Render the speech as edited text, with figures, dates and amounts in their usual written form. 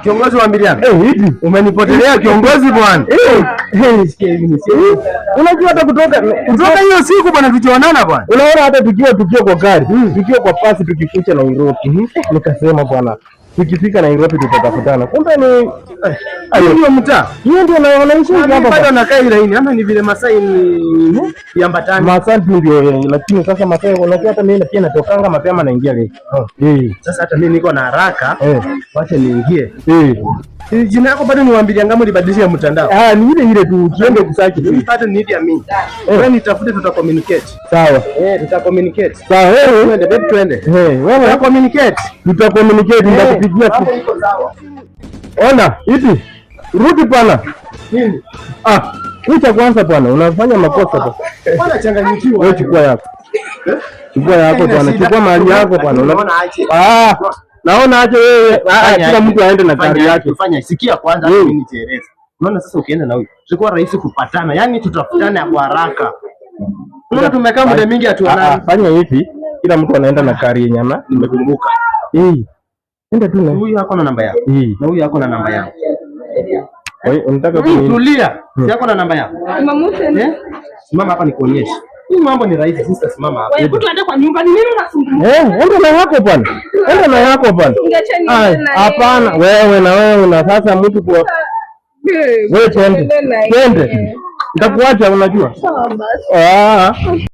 Kiongozi wa Mbiliano. Hivi umenipotelea kiongozi bwana. Unajua hata kutoka hiyo siku bwana tulionana bwana. Unaona hata tukio kwa gari, tukio kwa pasi tukikucha na Nairobi. Nikasema bwana, tukifika Nairobi tutakutana. Kumbe ni hiyo mtaa. Hiyo ndio wanaishi hapa. Bado nakaa ile ini ama ni vile Masai ni Yambatani. Masai ndio lakini sasa Masai unajua hata mimi pia natokanga mapema naingia leo. Sasa hata mimi niko na haraka. Wacha niingie. Jina yako bado niwaambia ngamo libadilisha mtandao. Ni ile tu tuende kusaki. Bado ni ya mimi. Wewe nitafute communicate. Sawa. Communicate. Sawa wewe. Twende baby twende. Wewe communicate. Communicate nitakupigia tu. Ona, hivi. Rudi bwana. Nini? Kucha kwanza bwana, unafanya makosa bwana. Bwana changanyikiwa. Wewe chukua yako. Chukua yako bwana, chukua mali yako bwana. Unaona aje? Naona aje wewe, kila mtu aende na gari yake. Fanya sikia kwanza mimi nieleze. Unaona sasa ukienda na huyu, tutakuwa rahisi kupatana. Yaani tutafutana kwa haraka. Unaona tumekaa muda mingi hatuonani. Fanya hivi, kila mtu anaenda na gari yenye nimekumbuka. Enda tu na huyu yako na namba yako. Na huyu yako na namba yako. Wewe unataka kutulia? Si yako na namba yako. Simama hapa nikuonyeshe. Hii mambo ni rahisi, sister simama hapa. Wewe tuende kwa nyumba ni nini unasumbua? Enda na yako bwana. Enda na yako bwana. Hapana, wewe na wewe na sasa mtu kwa wewe twende. Nitakuacha unajua. Sawa basi.